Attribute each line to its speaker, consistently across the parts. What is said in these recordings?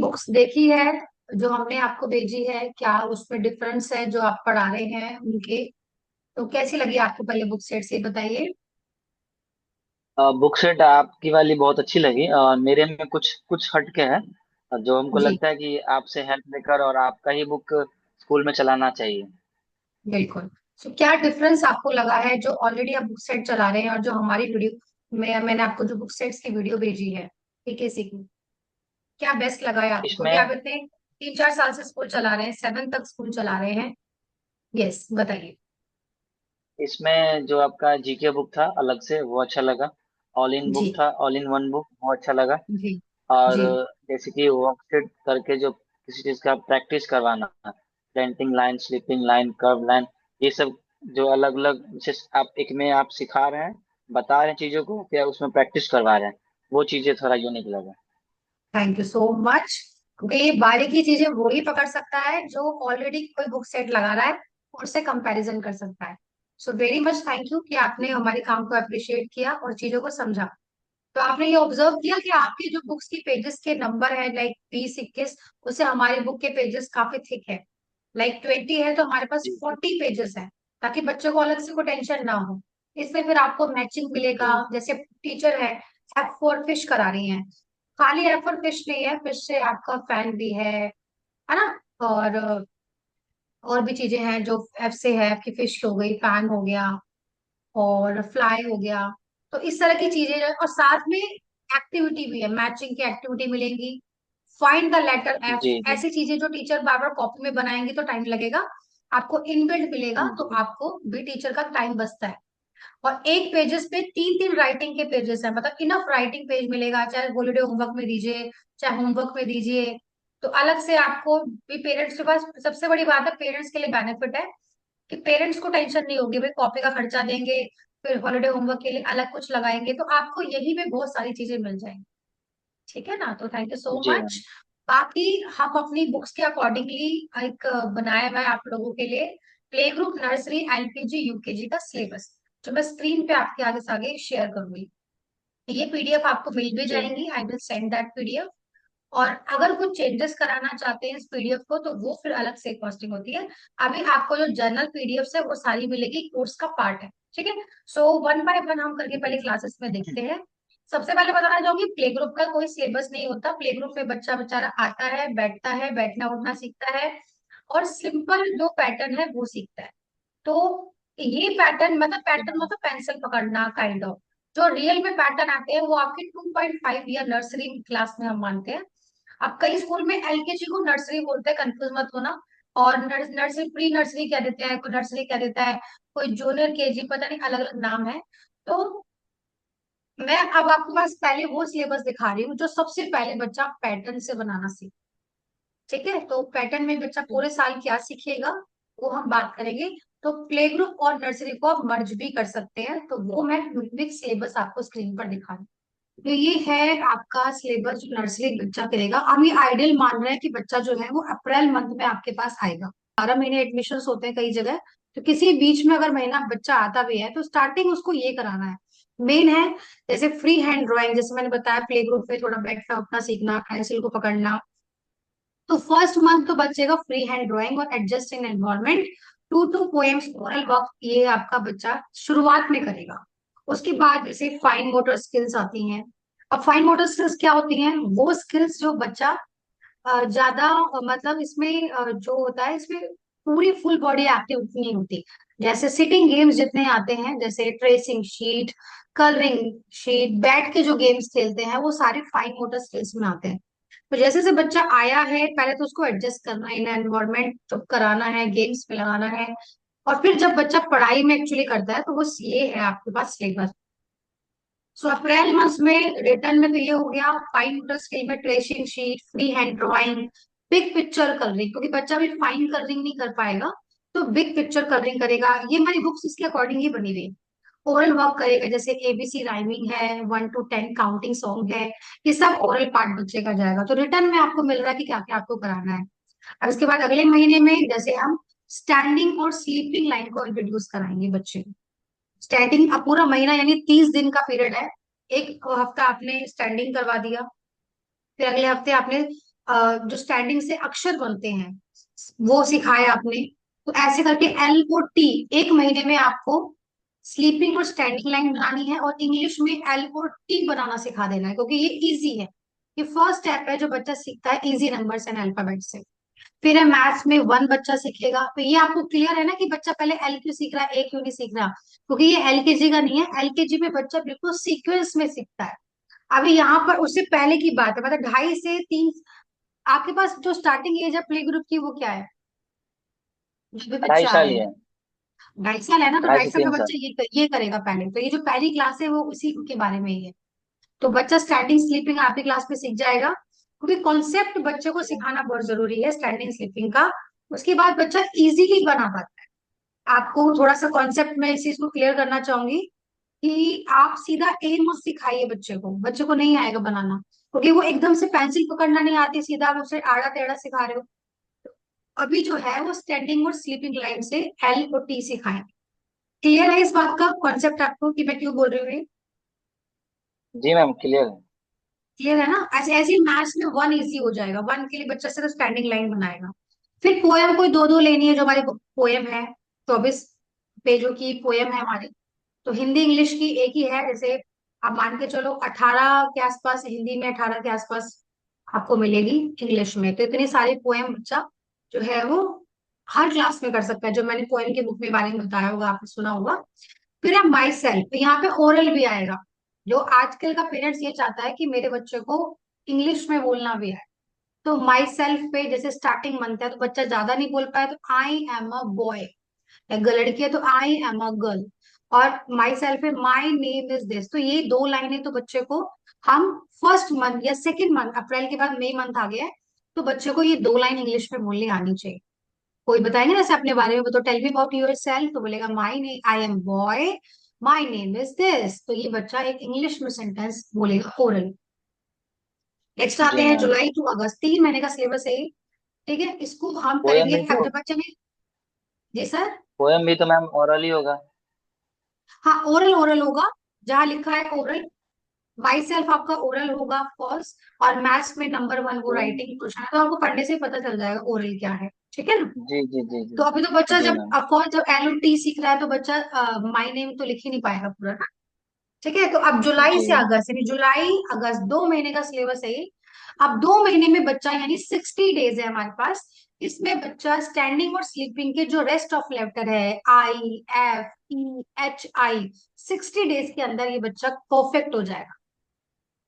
Speaker 1: Books देखी है जो हमने आपको भेजी है, क्या उसमें डिफरेंस है जो आप पढ़ा रहे हैं उनके? तो कैसी लगी आपको पहले बुक सेट से बताइए।
Speaker 2: बुक सेट आपकी वाली बहुत अच्छी लगी। मेरे में कुछ कुछ हटके है जो हमको
Speaker 1: जी
Speaker 2: लगता है कि आपसे हेल्प लेकर और आपका ही बुक स्कूल में चलाना चाहिए।
Speaker 1: बिल्कुल। तो क्या डिफरेंस आपको लगा है जो ऑलरेडी आप बुक सेट चला रहे हैं और जो हमारी वीडियो में मैंने आपको जो बुक सेट्स की वीडियो भेजी है पीकेसी की, क्या बेस्ट लगा है आपको? क्योंकि आप
Speaker 2: इसमें
Speaker 1: इतने 3-4 साल से स्कूल चला रहे हैं, 7 तक स्कूल चला रहे हैं। यस, बताइए।
Speaker 2: इसमें जो आपका जीके बुक था अलग से वो अच्छा लगा। ऑल इन बुक
Speaker 1: जी
Speaker 2: था, ऑल इन वन बुक वो अच्छा लगा।
Speaker 1: जी
Speaker 2: और
Speaker 1: जी
Speaker 2: जैसे कि वर्कशीट करके जो किसी चीज का प्रैक्टिस करवाना, planting line, sleeping line, curve line, ये सब जो अलग अलग जैसे आप एक में आप सिखा रहे हैं, बता रहे हैं चीजों को, क्या उसमें प्रैक्टिस करवा रहे हैं, वो चीजें थोड़ा यूनिक लगा।
Speaker 1: Thank you so much. क्योंकि ये बारीकी चीजें वो ही पकड़ सकता है जो ऑलरेडी कोई बुक सेट लगा रहा है और उससे कंपैरिजन कर सकता है। So very much thank you कि आपने हमारे काम को अप्रिशिएट किया और चीजों को समझा। तो आपने ये ऑब्जर्व किया कि आपकी जो बुक्स की पेजेस के नंबर है लाइक 20-21, उससे हमारी बुक के पेजेस काफी थिक है। लाइक 20 है तो हमारे पास
Speaker 2: जी जी
Speaker 1: 40 पेजेस है, ताकि बच्चों को अलग से कोई टेंशन ना हो। इसमें फिर आपको मैचिंग मिलेगा।
Speaker 2: जी
Speaker 1: जैसे टीचर है, F4 फिश करा रही है, खाली F4 फिश नहीं है, फिश से आपका फैन भी है ना? और भी चीजें हैं जो एफ से है, आपकी फिश हो गई, फैन हो गया और फ्लाई हो गया। तो इस तरह की चीजें और साथ में एक्टिविटी भी है, मैचिंग की एक्टिविटी मिलेंगी। फाइंड द लेटर एफ,
Speaker 2: जी जी।
Speaker 1: ऐसी चीजें जो टीचर बार बार कॉपी में बनाएंगे तो टाइम लगेगा, आपको इनबिल्ट मिलेगा तो
Speaker 2: जी
Speaker 1: आपको भी टीचर का टाइम बचता है। और एक पेजेस पे 3-3 राइटिंग के पेजेस है, मतलब इनफ राइटिंग पेज मिलेगा, चाहे हॉलीडे होमवर्क में दीजिए चाहे होमवर्क में दीजिए। तो अलग से आपको भी पेरेंट्स के पास, सबसे बड़ी बात है पेरेंट्स के लिए बेनिफिट है कि पेरेंट्स को टेंशन नहीं होगी, भाई कॉपी का खर्चा देंगे फिर हॉलीडे होमवर्क के लिए अलग कुछ लगाएंगे, तो आपको यही पे बहुत सारी चीजें मिल जाएंगी। ठीक है ना? तो थैंक यू सो
Speaker 2: जी
Speaker 1: मच।
Speaker 2: मैम।
Speaker 1: बाकी हम अपनी बुक्स के अकॉर्डिंगली एक बनाया हुआ है आप लोगों के लिए play group, nursery, LKG, UKG का सिलेबस, जो मैं स्क्रीन पे आपके आगे से आगे शेयर करूंगी। ये पीडीएफ आपको मिल भी
Speaker 2: जी
Speaker 1: जाएंगी, I will send that PDF. और अगर कुछ चेंजेस कराना चाहते हैं इस पीडीएफ को तो वो फिर अलग से कॉस्टिंग होती है। अभी आपको जो जर्नल पीडीएफ है वो सारी मिलेगी, कोर्स का पार्ट है। ठीक है। सो वन बाय वन हम करके पहले क्लासेस में देखते हैं। सबसे पहले बताना चाहूंगी, प्ले ग्रुप का कोई सिलेबस नहीं होता। प्ले ग्रुप में बच्चा बेचारा आता है, बैठता है, बैठना उठना सीखता है और सिंपल जो पैटर्न है वो सीखता है। तो ये पैटर्न मतलब
Speaker 2: ओके
Speaker 1: पैटर्न
Speaker 2: मैम।
Speaker 1: मतलब पेंसिल पकड़ना काइंड ऑफ। जो रियल में पैटर्न आते हैं वो आपके 2.5 या नर्सरी क्लास में हम मानते हैं। अब कई स्कूल में एलकेजी को नर्सरी बोलते हैं, कंफ्यूज मत होना। और नर्सरी, प्री नर्सरी कह देते हैं, कोई नर्सरी कह देता है, कोई जूनियर केजी, पता नहीं अलग अलग नाम है। तो मैं अब आपके पास पहले वो सिलेबस दिखा रही हूँ जो सबसे पहले बच्चा पैटर्न से बनाना सीखे। ठीक है, तो पैटर्न में बच्चा पूरे साल क्या सीखेगा वो हम बात करेंगे। तो प्ले ग्रुप और नर्सरी को आप मर्ज भी कर सकते हैं, तो वो मैं विद सिलेबस आपको स्क्रीन पर दिखा रही हूँ। तो ये है आपका सिलेबस जो नर्सरी बच्चा करेगा। हम ये आइडियल मान रहे हैं कि बच्चा जो है वो अप्रैल मंथ में आपके पास आएगा। 12 महीने एडमिशन होते हैं कई जगह, तो किसी बीच में अगर महीना बच्चा आता भी है तो स्टार्टिंग उसको ये कराना है, मेन है। जैसे फ्री हैंड ड्राइंग, जैसे मैंने बताया प्ले ग्रुप में थोड़ा बैठना उठना सीखना, पेंसिल को पकड़ना। तो फर्स्ट मंथ तो बच्चे का फ्री हैंड ड्राइंग और adjust in environment, 2-2 poems, oral work, ये आपका बच्चा शुरुआत में करेगा। उसके बाद जैसे फाइन मोटर स्किल्स आती हैं। अब फाइन मोटर स्किल्स क्या होती हैं? वो स्किल्स जो बच्चा ज्यादा मतलब इसमें जो होता है इसमें पूरी फुल बॉडी एक्टिविटी नहीं होती। जैसे सिटिंग गेम्स जितने आते हैं, जैसे ट्रेसिंग शीट, कलरिंग शीट, बैठ के जो गेम्स खेलते हैं, वो सारे फाइन मोटर स्किल्स में आते हैं। तो जैसे से बच्चा आया है पहले तो उसको एडजस्ट करना है, इन एनवायरमेंट तो कराना है, गेम्स में लगाना है। और फिर जब बच्चा पढ़ाई में एक्चुअली करता है तो वो ये है आपके पास सिलेबस। सो अप्रैल मंथ में रिटर्न में तो ये हो गया, फाइन मोटर स्किल में tracing sheet, free hand drawing, big picture colouring, क्योंकि बच्चा भी फाइन कलरिंग नहीं कर पाएगा तो बिग पिक्चर कलरिंग करेगा। ये हमारी बुक्स इसके अकॉर्डिंग ही बनी हुई है। ओरल वर्क करेगा, जैसे एबीसी राइमिंग है, 1 to 10 काउंटिंग सॉन्ग है, ये सब ओरल पार्ट बच्चे का जाएगा। तो रिटर्न में आपको मिल रहा है कि क्या क्या आपको कराना है। अब इसके बाद अगले महीने में जैसे हम स्टैंडिंग और स्लीपिंग लाइन को इंट्रोड्यूस कराएंगे बच्चे को। स्टैंडिंग अब पूरा महीना यानी 30 दिन का पीरियड है। एक हफ्ता आपने स्टैंडिंग करवा दिया, फिर अगले हफ्ते आपने जो स्टैंडिंग से अक्षर बनते हैं वो सिखाया आपने। तो ऐसे करके एल और टी एक महीने में आपको स्लीपिंग और स्टैंडिंग लाइन बनानी है, और इंग्लिश में एल और टी बनाना सिखा देना है, क्योंकि ये इजी है। ये फर्स्ट स्टेप है जो बच्चा सीखता है इजी नंबर्स एंड अल्फाबेट से। फिर है मैथ्स में वन बच्चा सीखेगा। तो ये आपको क्लियर है ना कि बच्चा पहले एल क्यों सीख रहा है, ए क्यों नहीं सीख रहा, क्योंकि ये एलकेजी का नहीं है। एलकेजी में बच्चा बिल्कुल सीक्वेंस में सीखता है। अभी यहाँ पर उससे पहले की बात है, मतलब 2.5 से 3, आपके पास जो स्टार्टिंग एज है प्ले ग्रुप की वो क्या है, जो भी बच्चे
Speaker 2: ढाई
Speaker 1: आ
Speaker 2: साल
Speaker 1: रहे
Speaker 2: ही
Speaker 1: हैं?
Speaker 2: है।
Speaker 1: 2.5 साल है ना, तो
Speaker 2: ढाई
Speaker 1: ढाई
Speaker 2: से
Speaker 1: साल का
Speaker 2: तीन साल
Speaker 1: बच्चा ये करेगा पहले। तो ये जो पहली क्लास है वो उसी के बारे में ही है। तो बच्चा स्टैंडिंग स्लीपिंग आपकी क्लास में सीख जाएगा, क्योंकि कॉन्सेप्ट बच्चे को सिखाना बहुत जरूरी है स्टैंडिंग स्लीपिंग का। उसके बाद बच्चा इजीली बना पाता है। आपको थोड़ा सा कॉन्सेप्ट में इस चीज को क्लियर करना चाहूंगी कि आप सीधा एम मत सिखाइए बच्चे को, बच्चे को नहीं आएगा बनाना, क्योंकि वो एकदम से पेंसिल पकड़ना नहीं आती, सीधा आप उसे आड़ा टेढ़ा सिखा रहे हो। अभी जो है वो स्टैंडिंग और स्लीपिंग लाइन से एल और टी सिखाएं। क्लियर है इस बात का कॉन्सेप्ट आपको कि मैं क्यों बोल रही हूँ ये?
Speaker 2: जी मैम, क्लियर है।
Speaker 1: क्लियर है ना? ऐसे ऐसे मैथ्स में वन इजी हो जाएगा, वन के लिए बच्चा सिर्फ स्टैंडिंग लाइन बनाएगा। फिर पोयम कोई दो दो लेनी है, जो हमारी पोयम है 24 पेजों की पोयम है हमारी। तो हिंदी इंग्लिश की एक ही है, जैसे आप मान के चलो 18 के आसपास हिंदी में, 18 के आसपास आपको मिलेगी इंग्लिश में। तो इतनी सारी पोयम बच्चा जो है वो हर क्लास में कर सकता है। जो मैंने पोयम के बुक में बारे में बताया होगा, आपने सुना होगा। फिर है माई सेल्फ, यहाँ पे ओरल भी आएगा। जो आजकल का पेरेंट्स ये चाहता है कि मेरे बच्चे को इंग्लिश में बोलना भी है। तो माई सेल्फ पे जैसे स्टार्टिंग बनता है, तो बच्चा ज्यादा नहीं बोल पाए तो आई एम अ बॉय, लड़की है तो आई एम अ गर्ल। और माई सेल्फ है माई नेम इज दिस। तो ये दो लाइनें तो बच्चे को हम फर्स्ट मंथ या सेकेंड मंथ, अप्रैल के बाद मई मंथ आ गया है, तो बच्चे को ये दो लाइन इंग्लिश में बोलनी आनी चाहिए। कोई बताएंगे जैसे अपने बारे में, तो tell me about yourself, तो बोलेगा my name, I am boy, my name is this. तो ये बच्चा एक इंग्लिश में सेंटेंस बोलेगा ओरल। नेक्स्ट आते
Speaker 2: जी
Speaker 1: हैं
Speaker 2: मैम।
Speaker 1: जुलाई टू अगस्त, 3 महीने का सिलेबस है ये। ठीक है, इसको हम
Speaker 2: पोयम
Speaker 1: करेंगे
Speaker 2: भी तो
Speaker 1: अब जब बच्चे ने। जी सर।
Speaker 2: पोयम भी तो मैम ओरल ही होगा।
Speaker 1: हाँ, ओरल ओरल होगा, जहां लिखा है ओरल। माई सेल्फ आपका ओरल होगा फर्स्ट, और मैथ्स में नंबर वन वो
Speaker 2: पोयम।
Speaker 1: राइटिंग क्वेश्चन है, तो आपको पढ़ने से ही पता चल जाएगा ओरल क्या है। ठीक है ना?
Speaker 2: जी जी जी जी।
Speaker 1: तो अभी तो बच्चा
Speaker 2: जी
Speaker 1: जब
Speaker 2: मैम।
Speaker 1: ऑफकोर्स जब एल और टी सीख रहा है, तो बच्चा माई नेम तो लिख ही नहीं पाएगा पूरा ना। ठीक है, तो अब जुलाई
Speaker 2: जी।
Speaker 1: से अगस्त, यानी जुलाई अगस्त 2 महीने का सिलेबस है ये। अब 2 महीने में बच्चा, यानी 60 डेज है हमारे पास। इसमें बच्चा स्टैंडिंग और स्लीपिंग के जो रेस्ट ऑफ लेटर है, आई, एफ, ई, एच, आई, 60 डेज के अंदर ये बच्चा परफेक्ट हो जाएगा।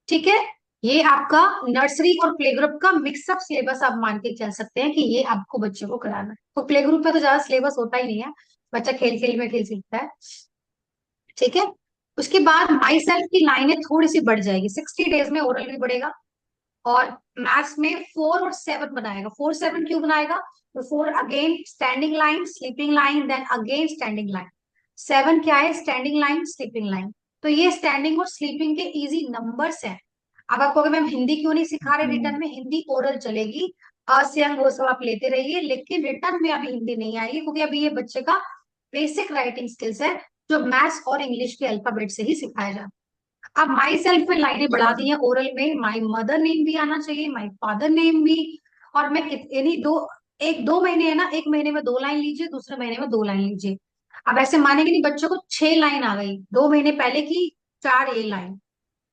Speaker 1: ठीक है, ये आपका नर्सरी और प्ले ग्रुप का मिक्सअप सिलेबस आप मान के चल सकते हैं कि ये आपको बच्चे को कराना है। तो प्ले ग्रुप में तो ज्यादा सिलेबस होता ही नहीं है, बच्चा खेल खेल में खेल सीखता है। ठीक है, उसके बाद माई सेल्फ की लाइनें थोड़ी सी बढ़ जाएगी, 60 डेज में ओरल भी बढ़ेगा। और मैथ्स में 4 और 7 बनाएगा। 4 7 क्यों बनाएगा? तो 4 again standing line sleeping line, then again standing line. 7 क्या है? Standing line sleeping line. तो ये स्टैंडिंग और स्लीपिंग के इजी नंबर्स हैं। अब आपको, अगर मैम हिंदी क्यों नहीं सिखा रहे
Speaker 2: हम्म।
Speaker 1: रिटर्न में, हिंदी ओरल चलेगी, अ से अंग वो सब आप लेते रहिए, लेकिन रिटर्न में अभी हिंदी नहीं आएगी, क्योंकि अभी ये बच्चे का बेसिक राइटिंग स्किल्स है, जो मैथ्स और इंग्लिश के अल्फाबेट से ही सिखाया जाता है। अब माई सेल्फ में लाइनें
Speaker 2: अच्छा।
Speaker 1: बढ़ा दी हैं ओरल में, माई मदर नेम भी आना चाहिए, माई फादर नेम भी। और मैं यानी दो, एक 2 महीने है ना, एक महीने में 2 लाइन लीजिए, दूसरे महीने में 2 लाइन लीजिए। अब ऐसे मानेंगे नहीं, बच्चों को 6 लाइन आ गई 2 महीने पहले की, 4 ये लाइन।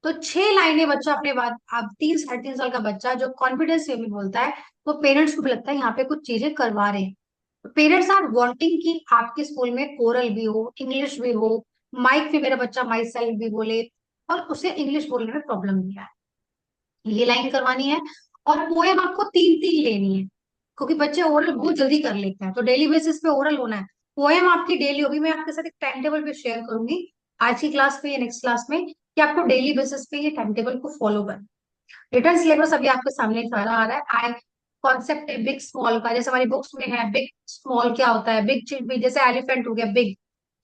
Speaker 1: तो 6 लाइनें बच्चा अपने बाद, अब 3 साढ़े 3 साल का बच्चा जो कॉन्फिडेंस वे में बोलता है, तो पेरेंट्स को भी लगता है यहाँ पे कुछ चीजें करवा रहे हैं। पेरेंट्स आर वांटिंग कि आपके स्कूल में ओरल भी हो, इंग्लिश भी हो, माइक पे मेरा बच्चा माई सेल्फ भी बोले, और उसे इंग्लिश बोलने में प्रॉब्लम नहीं आए। ये लाइन करवानी है। और पोएम आपको 3 3 लेनी है, क्योंकि बच्चे ओरल बहुत जल्दी कर लेते हैं, तो डेली बेसिस पे ओरल होना है। पोएम आपकी डेली होगी, मैं आपके साथ एक टाइम टेबल पे शेयर करूंगी आज की क्लास पे या नेक्स्ट क्लास में, कि आपको डेली बेसिस पे ये टाइम टेबल को फॉलो करना। रिटर्न सिलेबस अभी आपके सामने सारा आ रहा है। आई कॉन्सेप्ट है बिग स्मॉल का, जैसे हमारी बुक्स में है बिग स्मॉल क्या होता है, बिग चीज भी, जैसे एलिफेंट हो गया बिग,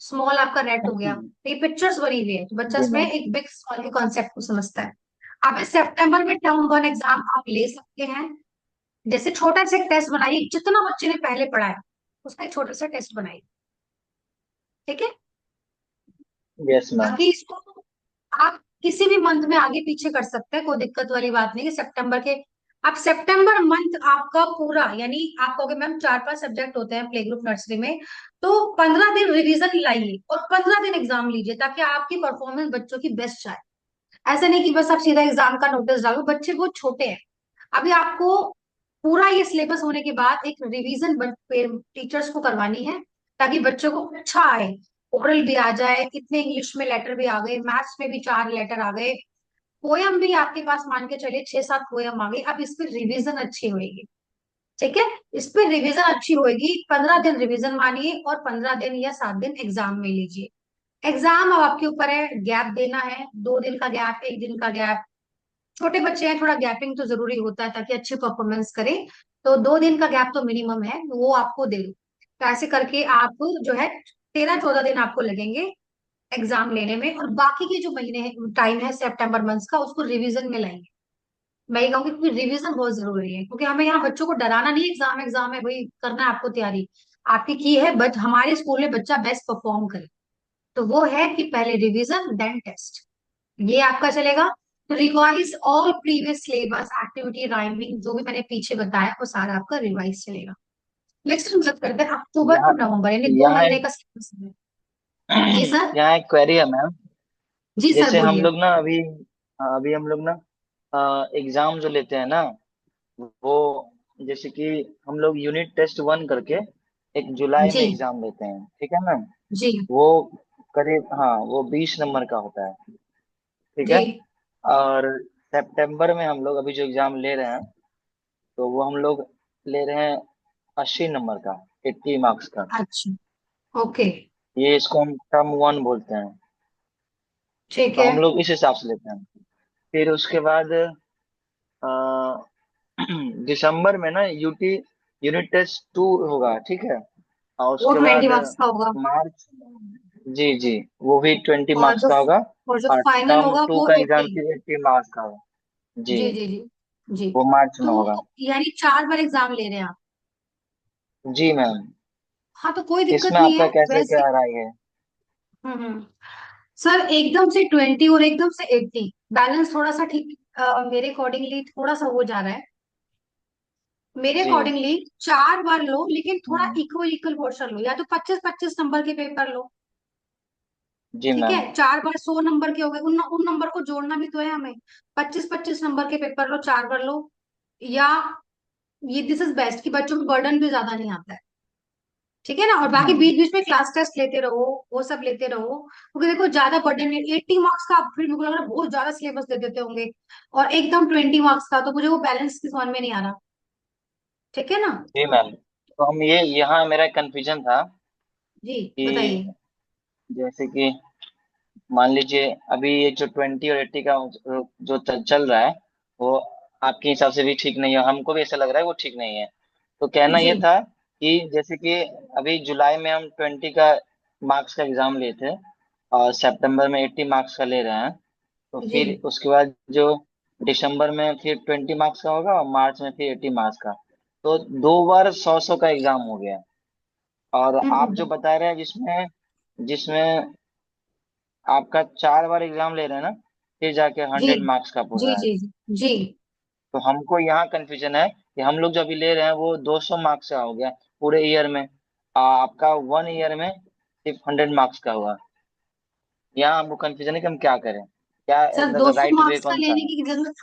Speaker 1: स्मॉल आपका रेड हो गया।
Speaker 2: हम्म।
Speaker 1: तो ये पिक्चर्स बनी हुई है, तो बच्चा
Speaker 2: जी
Speaker 1: इसमें
Speaker 2: मैम।
Speaker 1: एक बिग स्मॉल के कॉन्सेप्ट को समझता है। अब इस सितंबर में टर्म वन एग्जाम आप ले सकते हैं। जैसे छोटा सा एक टेस्ट बनाइए, जितना बच्चे ने पहले पढ़ा है उसका एक छोटा सा टेस्ट बनाइए। ठीक है,
Speaker 2: यस मैम।
Speaker 1: बाकी इसको आप किसी भी मंथ में आगे पीछे कर सकते हैं, कोई दिक्कत वाली बात नहीं, कि सितंबर के अब सितंबर मंथ आपका पूरा, यानी आप कहोगे मैम 4-5 सब्जेक्ट होते हैं प्ले ग्रुप नर्सरी में, तो 15 दिन रिवीजन लाइए और 15 दिन एग्जाम लीजिए, ताकि आपकी परफॉर्मेंस बच्चों की बेस्ट जाए। ऐसा नहीं कि बस आप सीधा एग्जाम का नोटिस डालो, बच्चे बहुत छोटे हैं। अभी आपको पूरा ये सिलेबस होने के बाद एक रिवीजन टीचर्स को करवानी है, ताकि बच्चों को अच्छा आए, ओरल भी आ जाए, इतने इंग्लिश में लेटर भी आ गए, मैथ्स में भी 4 लेटर आ गए, पोयम भी आपके पास मान के चलिए 6-7 पोयम आ गई। अब इस पर रिवीजन अच्छी होगी, ठीक है, इस पर रिवीजन अच्छी होगी। 15 दिन रिवीजन मानिए और 15 दिन या 7 दिन एग्जाम में लीजिए। एग्जाम अब आपके ऊपर है, गैप देना है, 2 दिन का गैप, 1 दिन का गैप। छोटे बच्चे हैं, थोड़ा गैपिंग तो जरूरी होता है ताकि अच्छी परफॉर्मेंस करें। तो 2 दिन का गैप तो मिनिमम है, वो आपको दे दो। तो ऐसे करके आप जो है 13-14 दिन आपको लगेंगे एग्जाम लेने में, और बाकी के जो महीने टाइम है सितंबर मंथ का, उसको रिवीजन में लाएंगे। मैं ये कहूंगी कि रिवीजन बहुत जरूरी है, क्योंकि हमें यहाँ बच्चों को डराना नहीं, एग्जाम एग्जाम है भाई, करना है आपको तैयारी आपकी की है, बट हमारे स्कूल में बच्चा बेस्ट परफॉर्म करे, तो वो है कि पहले रिवीजन देन टेस्ट। ये आपका चलेगा। तो revise all previous syllabus, activity, rhyming, जो भी मैंने पीछे बताया वो सारा आपका रिवाइज चलेगा। नेक्स्ट हम बात करते हैं अक्टूबर
Speaker 2: यहाँ
Speaker 1: टू नवंबर, यानी दो
Speaker 2: यहाँ
Speaker 1: महीने
Speaker 2: एक
Speaker 1: का सिलेबस है। जी सर।
Speaker 2: यहाँ एक क्वेरी है मैम।
Speaker 1: जी सर
Speaker 2: जैसे हम
Speaker 1: बोलिए।
Speaker 2: लोग ना अभी, हाँ, अभी हम लोग ना एग्जाम जो लेते हैं ना, वो जैसे कि हम लोग यूनिट टेस्ट 1 करके एक जुलाई में
Speaker 1: जी
Speaker 2: एग्जाम लेते हैं, ठीक है मैम।
Speaker 1: जी
Speaker 2: वो करीब, हाँ, वो 20 नंबर का होता है, ठीक
Speaker 1: जी।
Speaker 2: है। और सितंबर में हम लोग अभी जो एग्जाम ले रहे हैं, तो वो हम लोग ले रहे हैं 80 नंबर का, 80 मार्क्स का।
Speaker 1: अच्छा। ओके।
Speaker 2: ये इसको हम टर्म 1 बोलते हैं।
Speaker 1: ठीक
Speaker 2: तो
Speaker 1: है।
Speaker 2: हम लोग इस हिसाब से लेते हैं। फिर उसके बाद अ, दिसंबर में ना यूनिट टेस्ट 2 होगा, ठीक है। और
Speaker 1: वो
Speaker 2: उसके
Speaker 1: 20
Speaker 2: बाद
Speaker 1: मार्क्स का होगा।
Speaker 2: मार्च, जी जी, वो भी ट्वेंटी
Speaker 1: और
Speaker 2: मार्क्स
Speaker 1: जो
Speaker 2: का होगा।
Speaker 1: और जो
Speaker 2: और
Speaker 1: फाइनल
Speaker 2: टर्म
Speaker 1: होगा
Speaker 2: टू
Speaker 1: वो
Speaker 2: का एग्जाम
Speaker 1: 80।
Speaker 2: फिर 80 मार्क्स का होगा। जी,
Speaker 1: जी जी जी जी।
Speaker 2: वो मार्च में होगा।
Speaker 1: तो यानी 4 बार एग्जाम ले रहे हैं आप।
Speaker 2: जी मैम।
Speaker 1: हाँ तो कोई दिक्कत
Speaker 2: इसमें
Speaker 1: नहीं
Speaker 2: आपका
Speaker 1: है
Speaker 2: कैसे
Speaker 1: वैसे।
Speaker 2: क्या राय है?
Speaker 1: हम्म। सर एकदम से 20 और एकदम से 80, बैलेंस थोड़ा सा ठीक, मेरे अकॉर्डिंगली थोड़ा सा हो जा रहा है। मेरे
Speaker 2: जी।
Speaker 1: अकॉर्डिंगली 4 बार लो, लेकिन थोड़ा
Speaker 2: हम्म,
Speaker 1: इक्वल इक्वल पोर्शन लो, या तो 25-25 नंबर के पेपर लो।
Speaker 2: जी
Speaker 1: ठीक है,
Speaker 2: मैम।
Speaker 1: 4 बार 100 नंबर के हो गए, उन नंबर को जोड़ना भी तो है हमें। 25-25 नंबर के पेपर लो, 4 बार लो। या ये दिस इज बेस्ट कि बच्चों में बर्डन भी ज्यादा नहीं आता है। ठीक है ना, और बाकी
Speaker 2: हम्म,
Speaker 1: बीच बीच में क्लास टेस्ट लेते रहो, वो सब लेते रहो, क्योंकि देखो ज्यादा बर्डन नहीं, 80 मार्क्स का आप फिर मेरे को लग रहा है बहुत ज्यादा सिलेबस दे देते होंगे, और एकदम 20 मार्क्स का, तो मुझे वो बैलेंस की समझ में नहीं आ रहा। ठीक है ना।
Speaker 2: जी मैम। तो हम ये यहाँ मेरा कंफ्यूजन था
Speaker 1: जी
Speaker 2: कि
Speaker 1: बताइए।
Speaker 2: जैसे कि मान लीजिए अभी ये जो 20 और 80 का जो चल रहा है, वो आपके हिसाब से भी ठीक नहीं है, हमको भी ऐसा लग रहा है वो ठीक नहीं है। तो कहना
Speaker 1: जी
Speaker 2: ये था कि जैसे कि अभी जुलाई में हम 20 का मार्क्स का एग्जाम लिए थे, और सितंबर में 80 मार्क्स का ले रहे हैं। तो
Speaker 1: जी।
Speaker 2: फिर उसके बाद जो दिसंबर में फिर 20 मार्क्स का होगा, और मार्च में फिर 80 मार्क्स का। तो 2 बार 100-100 का एग्जाम हो गया। और आप जो
Speaker 1: हम्म।
Speaker 2: बता रहे हैं जिसमें जिसमें आपका 4 बार एग्जाम ले रहे हैं ना, फिर जाके
Speaker 1: जी
Speaker 2: 100 मार्क्स का
Speaker 1: जी
Speaker 2: पूरा है।
Speaker 1: जी जी।
Speaker 2: तो हमको यहाँ कंफ्यूजन है कि हम लोग जो अभी ले रहे हैं वो 200 मार्क्स का हो गया पूरे ईयर में। आपका 1 ईयर में सिर्फ 100 मार्क्स का हुआ। यहाँ हमको कंफ्यूजन है कि हम क्या करें, क्या
Speaker 1: सर
Speaker 2: मतलब
Speaker 1: 200
Speaker 2: राइट वे
Speaker 1: मार्क्स का
Speaker 2: कौन सा
Speaker 1: लेने
Speaker 2: है?
Speaker 1: की जरूरत,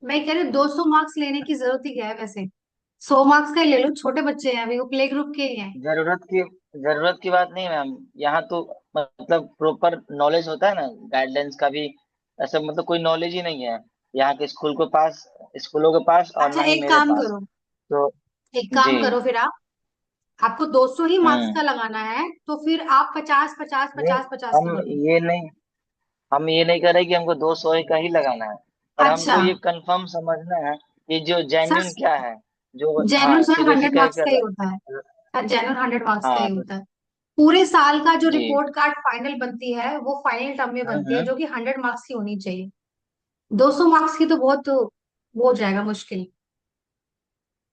Speaker 1: मैं कह रही हूँ 200 मार्क्स लेने की जरूरत ही क्या है वैसे। 100 मार्क्स का ही ले लो, छोटे बच्चे हैं अभी, वो प्ले ग्रुप के ही हैं।
Speaker 2: जरूरत की जरूरत की बात नहीं मैम। यहाँ तो मतलब प्रॉपर नॉलेज होता है ना, गाइडलाइंस का भी। ऐसा मतलब कोई नॉलेज ही नहीं है यहाँ के स्कूलों के पास, और
Speaker 1: अच्छा
Speaker 2: ना ही
Speaker 1: एक
Speaker 2: मेरे
Speaker 1: काम
Speaker 2: पास।
Speaker 1: करो,
Speaker 2: तो
Speaker 1: एक
Speaker 2: जी।
Speaker 1: काम करो फिर आप, आपको 200 ही मार्क्स
Speaker 2: हम्म।
Speaker 1: का लगाना है, तो फिर आप 50-50
Speaker 2: नहीं,
Speaker 1: 50-50
Speaker 2: हम
Speaker 1: का कर लो।
Speaker 2: ये नहीं हम ये नहीं कर रहे कि हमको 200 का ही लगाना है। पर
Speaker 1: अच्छा।
Speaker 2: हमको ये कंफर्म समझना है कि जो
Speaker 1: सर
Speaker 2: जेन्युइन क्या है। जो,
Speaker 1: जेन्युइन
Speaker 2: हाँ,
Speaker 1: सर हंड्रेड
Speaker 2: फिलोसफी
Speaker 1: मार्क्स
Speaker 2: का
Speaker 1: का ही होता है। सर जेन्युइन 100 मार्क्स का ही
Speaker 2: हाँ तो
Speaker 1: होता है। पूरे साल का जो
Speaker 2: जी।
Speaker 1: रिपोर्ट कार्ड फाइनल बनती है वो फाइनल टर्म में बनती है,
Speaker 2: हम्म।
Speaker 1: जो कि 100 मार्क्स की होनी चाहिए। 200 मार्क्स की तो बहुत वो हो जाएगा मुश्किल।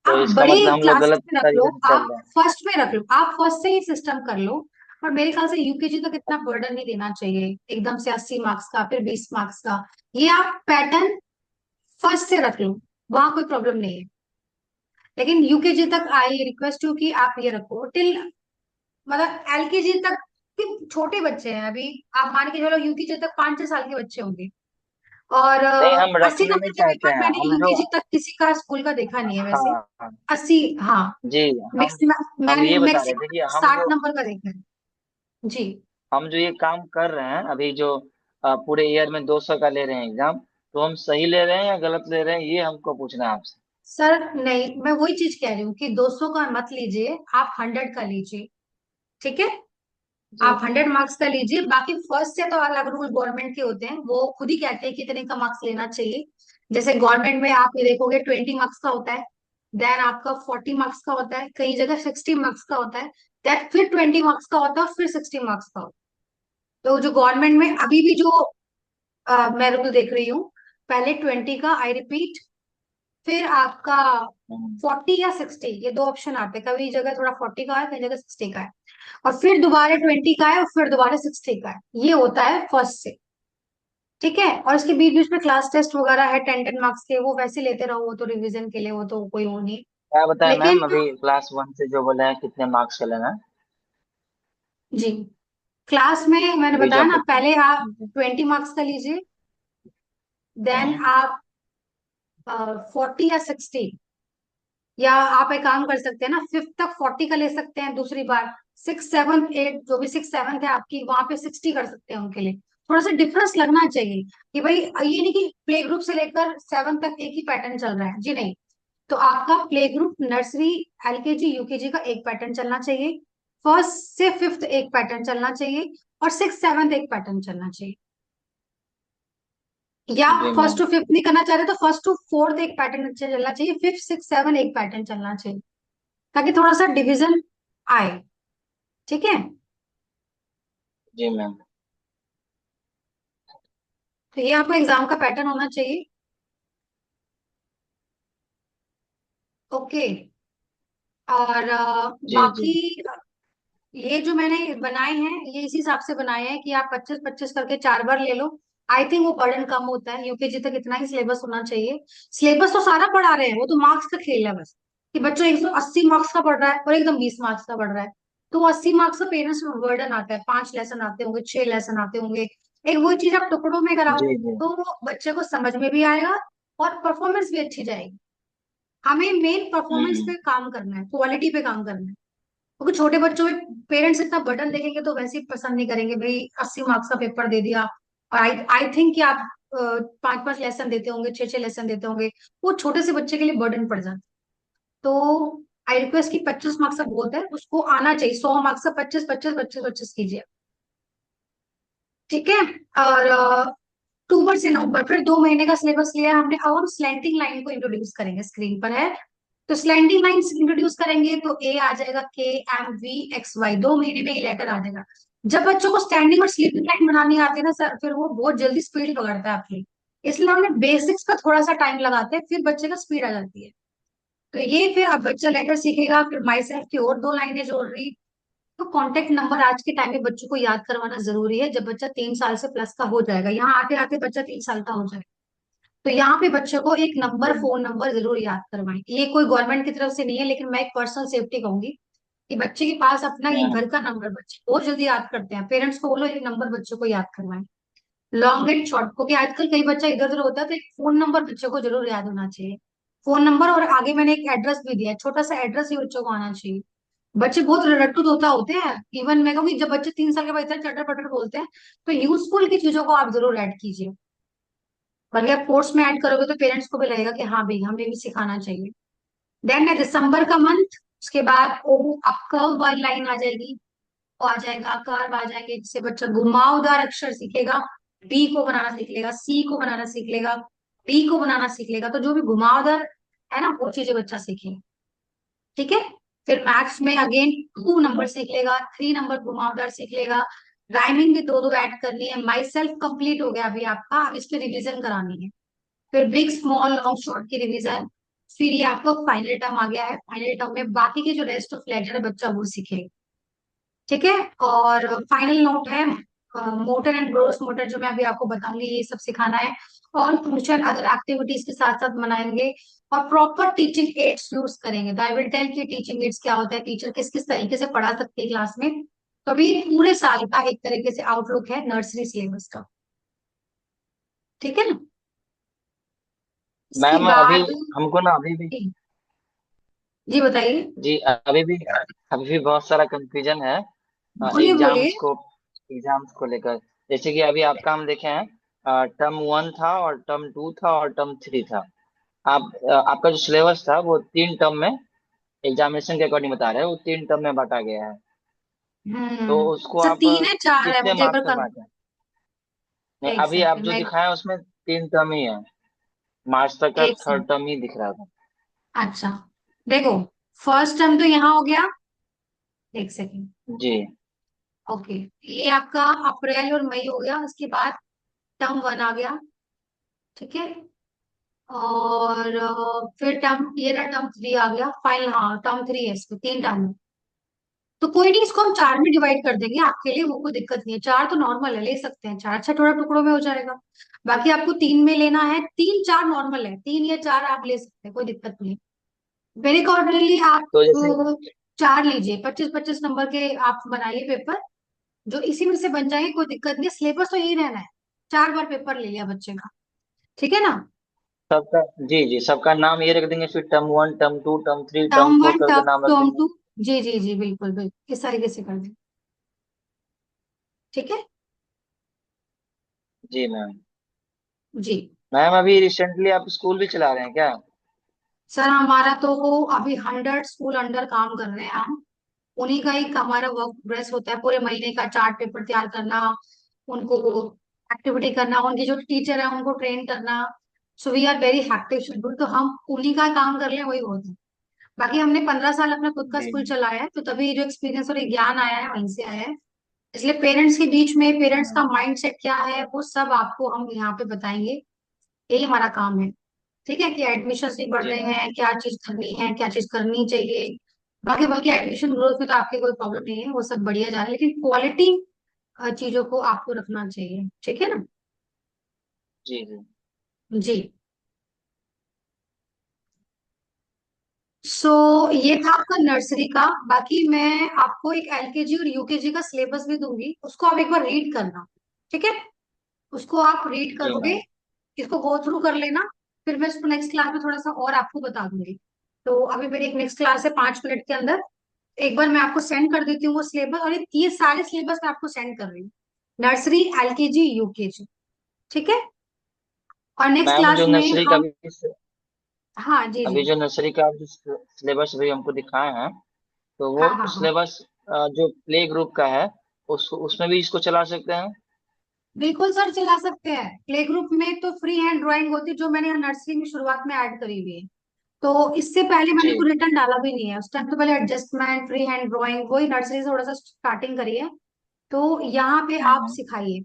Speaker 2: तो
Speaker 1: आप
Speaker 2: इसका
Speaker 1: बड़े
Speaker 2: मतलब हम लोग
Speaker 1: क्लासेस
Speaker 2: गलत
Speaker 1: में रख लो,
Speaker 2: तरीके से
Speaker 1: आप
Speaker 2: चल रहे हैं।
Speaker 1: फर्स्ट में रख लो, आप फर्स्ट से ही सिस्टम कर लो। और मेरे ख्याल से यूकेजी तक इतना बर्डन नहीं देना चाहिए, एकदम से 80 मार्क्स का फिर 20 मार्क्स का। ये आप पैटर्न फर्स्ट से रख लो, वहां कोई प्रॉब्लम नहीं है। लेकिन यूकेजी तक आई रिक्वेस्ट यू कि आप ये रखो टिल, मतलब एलकेजी तक कि छोटे बच्चे हैं अभी। आप मान के चलो यूकेजी तक 5-6 साल के बच्चे होंगे। और
Speaker 2: नहीं, हम
Speaker 1: 80
Speaker 2: रखना
Speaker 1: नंबर
Speaker 2: नहीं
Speaker 1: का
Speaker 2: चाहते
Speaker 1: पेपर
Speaker 2: हैं,
Speaker 1: मैंने
Speaker 2: हम जो,
Speaker 1: यूकेजी तक किसी का स्कूल का देखा नहीं है वैसे।
Speaker 2: हाँ हाँ,
Speaker 1: 80, हाँ।
Speaker 2: जी, हम
Speaker 1: मैक्सिमम
Speaker 2: हम
Speaker 1: मैंने
Speaker 2: ये बता रहे थे
Speaker 1: मैक्सिमम
Speaker 2: कि हम
Speaker 1: 60
Speaker 2: जो
Speaker 1: नंबर का देखा है। जी।
Speaker 2: हम जो ये काम कर रहे हैं अभी, जो पूरे ईयर में 200 का ले रहे हैं एग्जाम, तो हम सही ले रहे हैं या गलत ले रहे हैं, ये हमको पूछना है आपसे।
Speaker 1: सर नहीं, मैं वही चीज कह रही हूँ कि 200 का मत लीजिए, आप 100 का लीजिए। ठीक है।
Speaker 2: जी
Speaker 1: आप 100 मार्क्स का लीजिए, बाकी फर्स्ट से तो अलग रूल गवर्नमेंट के होते हैं, वो खुद ही कहते हैं कितने का मार्क्स लेना चाहिए। जैसे गवर्नमेंट में आप ये देखोगे 20 मार्क्स का होता है, देन आपका 40 मार्क्स का होता है, कई जगह 60 मार्क्स का होता है, देन फिर 20 मार्क्स का होता है, फिर 60 मार्क्स का होता है। तो जो गवर्नमेंट में अभी भी जो मैं रूल देख रही हूँ, पहले 20 का, आई रिपीट, फिर आपका
Speaker 2: हम्म,
Speaker 1: 40 या 60, ये दो ऑप्शन आते हैं, कभी जगह थोड़ा 40 का है, कई जगह 60 का है, और फिर दोबारा 20 का है, और फिर दोबारा 60 का है। ये होता है फर्स्ट से। ठीक है। और इसके बीच बीच में क्लास टेस्ट वगैरह है 10-10 मार्क्स के, वो वैसे लेते रहो, वो तो रिवीजन के लिए, वो तो कोई वो नहीं।
Speaker 2: क्या बताया मैम,
Speaker 1: लेकिन
Speaker 2: अभी क्लास 1 से जो बोले हैं कितने मार्क्स का लेना है?
Speaker 1: जी, क्लास में मैंने
Speaker 2: अभी जो
Speaker 1: बताया
Speaker 2: आप
Speaker 1: ना,
Speaker 2: बताए।
Speaker 1: पहले आप 20 मार्क्स का लीजिए, देन
Speaker 2: हम्म,
Speaker 1: आप 40 या 60, या आप एक काम कर सकते हैं ना, फिफ्थ तक 40 का ले सकते हैं दूसरी बार, 6, 7, 8, जो भी 6, 7 है आपकी, वहां पे 60 कर सकते हैं उनके लिए। थोड़ा सा डिफरेंस लगना चाहिए कि भाई ये नहीं कि प्ले ग्रुप से लेकर 7 तक एक ही पैटर्न चल रहा है, जी नहीं। तो आपका play group, nursery, LKG, UKG का एक पैटर्न चलना चाहिए, फर्स्ट से फिफ्थ एक पैटर्न चलना चाहिए, और 6, 7 एक पैटर्न चलना चाहिए। या
Speaker 2: जी
Speaker 1: फर्स्ट
Speaker 2: मैम।
Speaker 1: टू फिफ्थ नहीं करना चाह रहे तो फर्स्ट टू फोर्थ एक पैटर्न चलना चाहिए, फिफ्थ 6, 7 एक पैटर्न चलना चाहिए, ताकि थोड़ा सा डिवीजन आए। ठीक है।
Speaker 2: जी मैम।
Speaker 1: तो ये आपका एग्जाम का पैटर्न होना चाहिए। ओके। और
Speaker 2: जी जी।
Speaker 1: बाकी ये जो मैंने बनाए हैं, ये इसी हिसाब से बनाए हैं कि आप 25-25 करके 4 बार ले लो। आई थिंक वो बर्डन कम होता है, यूकेजी तक इतना ही सिलेबस होना चाहिए। सिलेबस तो सारा पढ़ा रहे हैं, वो तो मार्क्स का खेल है बस, कि बच्चों 180 मार्क्स का पढ़ रहा है और एकदम 20 मार्क्स का पढ़ रहा है। तो वो 80 मार्क्स का पेरेंट्स में बर्डन आता है, 5 लेसन आते होंगे, 6 लेसन आते होंगे। एक वही चीज आप टुकड़ों में कराओ,
Speaker 2: जी जी।
Speaker 1: तो वो बच्चे को समझ में भी आएगा, और परफॉर्मेंस भी अच्छी जाएगी। हमें मेन परफॉर्मेंस
Speaker 2: हम्म।
Speaker 1: पे काम करना है, क्वालिटी पे काम करना है। क्योंकि छोटे बच्चों में पेरेंट्स इतना बटन देखेंगे तो वैसे ही पसंद नहीं करेंगे, भाई 80 मार्क्स का पेपर दे दिया। और आई आई थिंक कि आप 5-5 लेसन देते होंगे, 6-6 लेसन देते होंगे, वो छोटे से बच्चे के लिए बर्डन पड़ जाता है। तो आई रिक्वेस्ट की 25 मार्क्स का बहुत है, उसको आना चाहिए, 100 मार्क्स का 25-25-25-25 कीजिए। ठीक है। और अक्टूबर से नवंबर, फिर 2 महीने का सिलेबस लिया हमने। अब हम स्लैंटिंग लाइन को इंट्रोड्यूस करेंगे, स्क्रीन पर है। तो स्लैंडिंग लाइंस इंट्रोड्यूस करेंगे तो ए आ जाएगा, KMVXY, 2 महीने में ये लेटर आ जाएगा। जब बच्चों को स्टैंडिंग और स्लीपिंग लाइन बनानी आती है ना सर, फिर वो बहुत जल्दी स्पीड पकड़ता है आपकी। इसलिए हमने बेसिक्स का थोड़ा सा टाइम लगाते हैं, फिर बच्चे का स्पीड आ जाती है। तो ये फिर अब बच्चा लेटर सीखेगा, फिर माई सेल्फ की और 2 लाइनें जोड़ रही। तो कॉन्टेक्ट नंबर आज के टाइम में बच्चों को याद करवाना जरूरी है, जब बच्चा 3 साल से प्लस का हो जाएगा, यहाँ आते आते बच्चा 3 साल का हो जाएगा। तो यहाँ पे बच्चों को एक नंबर,
Speaker 2: जी
Speaker 1: फोन नंबर जरूर याद करवाएं। ये कोई गवर्नमेंट की तरफ से नहीं है, लेकिन मैं एक पर्सनल सेफ्टी कहूंगी कि बच्चे के पास अपना एक
Speaker 2: मैम।
Speaker 1: घर का नंबर, बच्चे बहुत जल्दी याद करते हैं, पेरेंट्स को बोलो एक नंबर बच्चों को याद करवाएं, लॉन्ग एंड शॉर्ट, क्योंकि आजकल कई बच्चा इधर उधर होता है, तो एक फोन नंबर बच्चों को जरूर याद होना चाहिए। फोन नंबर, और आगे मैंने एक एड्रेस भी दिया है, छोटा सा एड्रेस ही बच्चों को आना चाहिए। बच्चे बहुत रट्टू तोता होते हैं, इवन मैं कहूँगी जब बच्चे 3 साल के बाद इतना चटर पटर बोलते हैं, तो यूजफुल की चीजों को आप जरूर ऐड कीजिए। और आप कोर्स में ऐड करोगे तो पेरेंट्स को भी लगेगा कि हाँ भाई हमें भी सिखाना चाहिए। देन है दिसंबर का मंथ, उसके बाद ओ अब कर्व वाली लाइन आ जाएगी, वो आ जाएगा, कर्व आ जाएंगे, जिससे बच्चा घुमावदार अक्षर सीखेगा, बी को बनाना सीख लेगा, सी को बनाना सीख लेगा, डी को बनाना सीख लेगा। तो जो भी घुमावदार है ना, वो चीजें बच्चा सीखेगा। ठीक है। फिर मैथ्स में अगेन 2 नंबर सीख लेगा, 3 नंबर घुमावदार सीख लेगा। राइमिंग भी दो दो ऐड करनी है। माई सेल्फ कंप्लीट हो गया अभी आपका, अब इस पे रिविजन करानी है। फिर बिग स्मॉल लॉन्ग शॉर्ट की रिवीजन। फिर ये आपका फाइनल टर्म आ गया है, फाइनल टर्म में बाकी के जो रेस्ट ऑफ लेटर है बच्चा वो सीखेगा। ठीक है। और फाइनल नोट है, मोटर एंड ग्रोस मोटर जो मैं अभी आपको बताऊंगी, ये सब सिखाना है। और ट्यूशन अदर एक्टिविटीज के साथ साथ मनाएंगे। और प्रॉपर टीचिंग एड्स यूज करेंगे। तो आई विल टेल कि टीचिंग एड्स क्या होता है, टीचर किस किस तरीके से पढ़ा सकती है क्लास में। तो अभी पूरे साल का एक तरीके से आउटलुक है नर्सरी सिलेबस का। ठीक है ना। इसके
Speaker 2: मैम अभी
Speaker 1: बाद
Speaker 2: हमको ना अभी भी,
Speaker 1: जी बताइए।
Speaker 2: जी अभी भी बहुत सारा कंफ्यूजन है
Speaker 1: बोलिए बोलिए।
Speaker 2: एग्जाम्स को लेकर। जैसे कि अभी आपका हम देखे हैं, टर्म 1 था और टर्म 2 था और टर्म 3 था। आपका जो सिलेबस था वो 3 टर्म में, एग्जामिनेशन के अकॉर्डिंग बता रहे हैं, वो 3 टर्म में बांटा गया है। तो उसको
Speaker 1: सर
Speaker 2: आप
Speaker 1: 3 है 4 है,
Speaker 2: कितने
Speaker 1: मुझे एक
Speaker 2: मार्क्स में
Speaker 1: बार
Speaker 2: बांटे हैं? नहीं,
Speaker 1: एक
Speaker 2: अभी आप
Speaker 1: सेकंड
Speaker 2: जो
Speaker 1: मैं
Speaker 2: दिखाए हैं उसमें 3 टर्म ही है। मार्च तक का
Speaker 1: एक सेकंड।
Speaker 2: 3rd टर्म ही दिख रहा था।
Speaker 1: अच्छा देखो, फर्स्ट टर्म तो यहाँ हो गया। एक सेकंड।
Speaker 2: जी
Speaker 1: ओके, ये आपका अप्रैल और मई हो गया। उसके बाद टर्म 1 आ गया। ठीक है। और फिर टर्म ये रहा, टर्म 3 आ गया फाइनल। हाँ टर्म 3 है, इसमें 3 टर्म है। तो कोई नहीं, इसको हम 4 में डिवाइड कर देंगे आपके लिए, वो कोई दिक्कत नहीं है। 4 तो नॉर्मल है, ले सकते हैं 4, अच्छा थोड़ा टुकड़ों में हो जाएगा। बाकी आपको 3 में लेना है, 3 4 नॉर्मल है, 3 या 4 आप ले सकते हैं, कोई दिक्कत नहीं है। मेरे अकॉर्डिंगली आप
Speaker 2: तो जैसे
Speaker 1: 4 लीजिए, 25 25 नंबर के आप बनाइए पेपर, जो इसी में से बन जाएंगे, कोई दिक्कत नहीं है। सिलेबस तो यही रहना है, 4 बार पेपर ले लिया बच्चे का। ठीक है ना।
Speaker 2: सबका, जी जी, सबका नाम ये रख देंगे, फिर term 1 term 2 term 3 term
Speaker 1: term
Speaker 2: 4
Speaker 1: one
Speaker 2: करके नाम रख
Speaker 1: टर्म
Speaker 2: देंगे।
Speaker 1: टू जी जी जी, बिल्कुल बिल्कुल, इस तरीके से कर दें। ठीक है।
Speaker 2: जी मैम।
Speaker 1: जी
Speaker 2: मैम अभी रिसेंटली आप स्कूल भी चला रहे हैं क्या?
Speaker 1: सर, हमारा तो अभी 100 स्कूल अंडर काम कर रहे हैं हम। उन्हीं का ही हमारा वर्क प्रोग्रेस होता है, पूरे महीने का चार्ट पेपर तैयार करना, उनको एक्टिविटी करना, उनके जो टीचर है उनको ट्रेन करना। So we are very hectic schedule, तो हम उन्हीं का काम कर लें वही होता है। बाकी हमने 15 साल अपना खुद का
Speaker 2: जी
Speaker 1: स्कूल चलाया है, तो तभी जो एक्सपीरियंस और ज्ञान आया है वहीं से आया है। इसलिए पेरेंट्स के बीच में पेरेंट्स का
Speaker 2: हाँ,
Speaker 1: माइंड सेट क्या है वो सब आपको हम यहाँ पे बताएंगे। यही हमारा काम है। ठीक है, कि एडमिशन नहीं बढ़
Speaker 2: जी
Speaker 1: रहे
Speaker 2: मैम।
Speaker 1: हैं, क्या चीज करनी है, क्या चीज करनी चाहिए। बाकी बाकी एडमिशन ग्रोथ में तो आपकी कोई प्रॉब्लम नहीं है, वो सब बढ़िया जा रहा है, लेकिन क्वालिटी चीजों को आपको रखना चाहिए। ठीक है ना।
Speaker 2: जी जी
Speaker 1: जी। सो ये था आपका नर्सरी का। बाकी मैं आपको एक एलकेजी और यूकेजी का सिलेबस भी दूंगी, उसको आप एक बार रीड करना। ठीक है। उसको आप रीड
Speaker 2: जी
Speaker 1: करोगे,
Speaker 2: मैम।
Speaker 1: इसको गो थ्रू कर लेना। फिर मैं इसको नेक्स्ट क्लास में थोड़ा सा और आपको बता दूंगी। तो अभी मेरी एक नेक्स्ट क्लास है 5 मिनट के अंदर। एक बार मैं आपको सेंड कर देती हूँ वो सिलेबस, और ये सारे सिलेबस मैं आपको सेंड कर रही हूँ, नर्सरी एलकेजी यूकेजी। ठीक है। और नेक्स्ट
Speaker 2: मैम
Speaker 1: क्लास
Speaker 2: जो
Speaker 1: में
Speaker 2: नर्सरी का
Speaker 1: हम हाँ जी जी
Speaker 2: अभी जो नर्सरी का आप जो सिलेबस अभी हमको दिखाए हैं, तो वो
Speaker 1: हाँ हाँ हाँ,
Speaker 2: सिलेबस जो प्ले ग्रुप का है, उसमें भी इसको चला सकते हैं?
Speaker 1: बिल्कुल सर चला सकते हैं। प्ले ग्रुप में तो फ्री हैंड ड्राइंग होती है, जो मैंने नर्सरी में शुरुआत में ऐड करी हुई है। तो इससे पहले मैंने
Speaker 2: जी
Speaker 1: कोई रिटर्न डाला भी नहीं है, उस टाइम तो पहले एडजस्टमेंट फ्री हैंड ड्राइंग वही नर्सरी से थोड़ा सा स्टार्टिंग करी है। तो यहाँ पे आप
Speaker 2: हाँ।
Speaker 1: सिखाइए।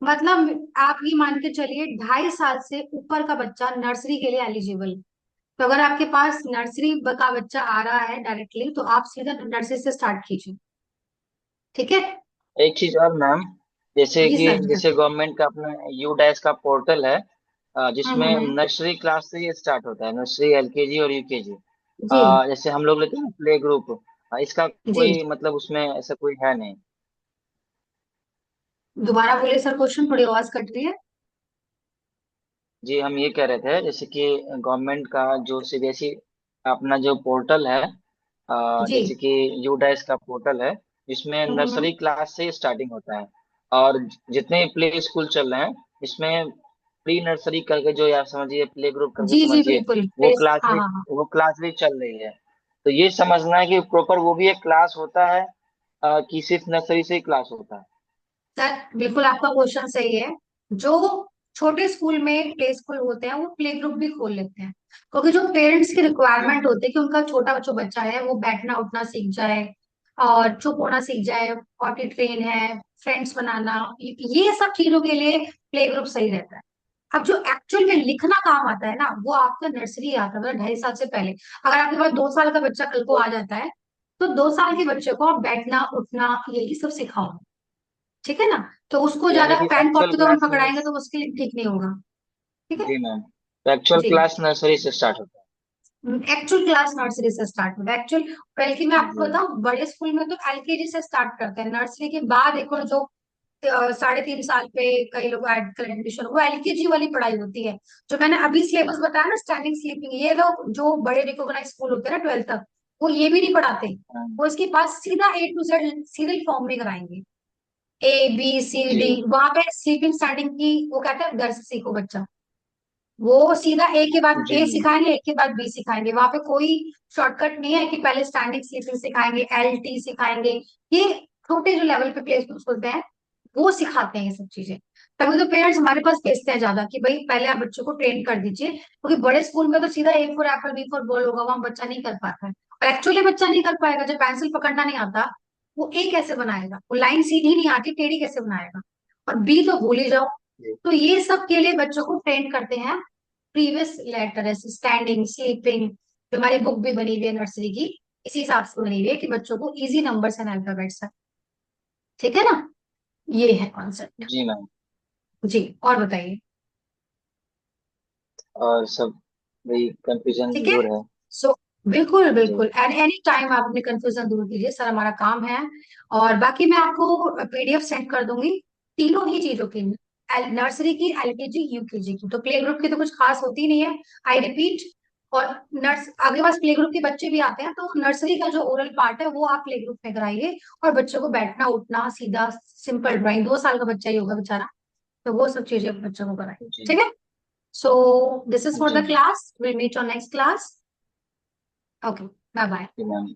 Speaker 1: मतलब आप ये मान के चलिए 2.5 साल से ऊपर का बच्चा नर्सरी के लिए एलिजिबल। तो अगर आपके पास नर्सरी का बच्चा आ रहा है डायरेक्टली, तो आप सीधा नर्सरी से स्टार्ट कीजिए। ठीक है।
Speaker 2: एक चीज और मैम, जैसे
Speaker 1: जी
Speaker 2: कि
Speaker 1: सर, जी सर।
Speaker 2: जैसे गवर्नमेंट का अपना यू डैश का पोर्टल है, जिसमें
Speaker 1: हम्म।
Speaker 2: नर्सरी क्लास से ये स्टार्ट होता है, नर्सरी एलकेजी और यूकेजी।
Speaker 1: जी
Speaker 2: जैसे हम लोग लेते हैं प्ले ग्रुप, इसका
Speaker 1: जी।
Speaker 2: कोई मतलब उसमें ऐसा कोई है नहीं?
Speaker 1: दोबारा बोलिए सर, क्वेश्चन थोड़ी आवाज कट रही है।
Speaker 2: जी हम ये कह रहे थे, जैसे कि गवर्नमेंट का जो सीबीएसई अपना जो पोर्टल है,
Speaker 1: जी।
Speaker 2: जैसे कि यू डैश का पोर्टल है, जिसमें
Speaker 1: हम्म।
Speaker 2: नर्सरी क्लास से स्टार्टिंग होता है। और जितने प्ले स्कूल चल रहे हैं, इसमें प्री नर्सरी करके, जो आप समझिए प्ले ग्रुप करके
Speaker 1: जी जी
Speaker 2: समझिए,
Speaker 1: बिल्कुल,
Speaker 2: वो
Speaker 1: प्लीज।
Speaker 2: क्लास
Speaker 1: हाँ
Speaker 2: भी
Speaker 1: हाँ हाँ।
Speaker 2: वो क्लास भी चल रही है। तो ये समझना है कि प्रॉपर वो भी एक क्लास होता है, कि सिर्फ नर्सरी से ही क्लास होता है?
Speaker 1: सर बिल्कुल आपका क्वेश्चन सही है। जो छोटे स्कूल में प्ले स्कूल होते हैं वो प्ले ग्रुप भी खोल लेते हैं, क्योंकि जो पेरेंट्स की रिक्वायरमेंट होती है कि उनका छोटा जो बच्चा है वो बैठना उठना सीख जाए और चुप होना सीख जाए, पॉटी ट्रेन है, फ्रेंड्स बनाना, ये सब चीजों के लिए प्ले ग्रुप सही रहता है। अब जो एक्चुअल में लिखना काम आता है ना, वो आपका नर्सरी आता है, मतलब 2.5 साल से पहले। अगर आपके पास 2 साल का बच्चा कल को आ जाता है, तो 2 साल के बच्चे को आप बैठना उठना यही सब सिखाओ। ठीक है ना। तो उसको
Speaker 2: यानी
Speaker 1: ज्यादा
Speaker 2: कि
Speaker 1: पेन
Speaker 2: एक्चुअल
Speaker 1: कॉपी तो हम
Speaker 2: क्लास
Speaker 1: पकड़ाएंगे तो उसके लिए ठीक नहीं होगा। ठीक है।
Speaker 2: जी मैम, तो एक्चुअल
Speaker 1: जी।
Speaker 2: क्लास नर्सरी से स्टार्ट होता
Speaker 1: एक्चुअल क्लास नर्सरी से स्टार्ट होता है एक्चुअल। बल्कि मैं
Speaker 2: है
Speaker 1: आपको
Speaker 2: जी।
Speaker 1: बताऊं, बड़े स्कूल में तो एलकेजी से स्टार्ट करते हैं, नर्सरी के बाद एक और जो 3.5 साल पे कई लोग ऐड कर एडमिशन, वो एलकेजी वाली पढ़ाई होती है। जो मैंने अभी सिलेबस बताया ना, स्टैंडिंग स्लीपिंग, ये लोग जो बड़े रिकॉग्नाइज स्कूल होते हैं ना 12th तक, वो ये भी नहीं पढ़ाते।
Speaker 2: हाँ,
Speaker 1: वो इसके पास सीधा A to Z serial form में कराएंगे, ABCD।
Speaker 2: जी
Speaker 1: वहां पे स्लीपिंग स्टैंडिंग की वो कहते हैं घर से सीखो बच्चा। वो सीधा ए के बाद
Speaker 2: जी
Speaker 1: ए
Speaker 2: मैम।
Speaker 1: सिखाएंगे, ए के बाद बी सिखाएंगे। वहां पे कोई शॉर्टकट नहीं है कि पहले स्टैंडिंग स्लीपिंग सिखाएंगे, LT सिखाएंगे। ये छोटे जो लेवल पे प्ले स्कूल होते हैं, वो सिखाते हैं ये सब चीजें। तभी तो पेरेंट्स हमारे पास भेजते हैं ज्यादा कि भाई पहले आप बच्चों को ट्रेन कर दीजिए, क्योंकि बड़े स्कूल में तो सीधा A for Apple, B for ball होगा, वहां बच्चा नहीं कर पाता है। और एक्चुअली बच्चा नहीं कर पाएगा, जब पेंसिल पकड़ना नहीं आता, वो A कैसे बनाएगा, वो लाइन सीधी नहीं आती, टेढ़ी कैसे बनाएगा। और B तो भूल ही जाओ।
Speaker 2: जी
Speaker 1: तो ये सब के लिए बच्चों को ट्रेन करते हैं प्रीवियस लेटर, स्टैंडिंग स्लीपिंग। जो हमारी बुक भी बनी हुई है नर्सरी की, इसी हिसाब से बनी हुई है कि बच्चों को इजी नंबर्स एंड अल्फाबेट्स है। ठीक है ना, ये है कॉन्सेप्ट।
Speaker 2: जी मैम।
Speaker 1: जी, और बताइए।
Speaker 2: और सब वही कंफ्यूजन
Speaker 1: ठीक है।
Speaker 2: दूर है।
Speaker 1: सो बिल्कुल
Speaker 2: जी
Speaker 1: बिल्कुल, एट एनी टाइम आप अपने कंफ्यूजन दूर कीजिए, सर हमारा काम है। और बाकी मैं आपको PDF सेंड कर दूंगी तीनों ही चीजों की, नर्सरी की, LKG, UKG की। तो प्ले ग्रुप की तो कुछ खास होती नहीं है, आई रिपीट। और नर्स आगे पास प्ले ग्रुप के बच्चे भी आते हैं, तो नर्सरी का जो ओरल पार्ट है वो आप प्ले ग्रुप में कराइए। और बच्चों को बैठना उठना सीधा सिंपल ड्राइंग, 2 साल का बच्चा ही होगा बेचारा, तो वो सब चीजें बच्चों को कराइए।
Speaker 2: जी
Speaker 1: ठीक है। सो दिस इज फॉर
Speaker 2: जी
Speaker 1: the class, will meet on next class. Okay, bye bye.
Speaker 2: जी मैम।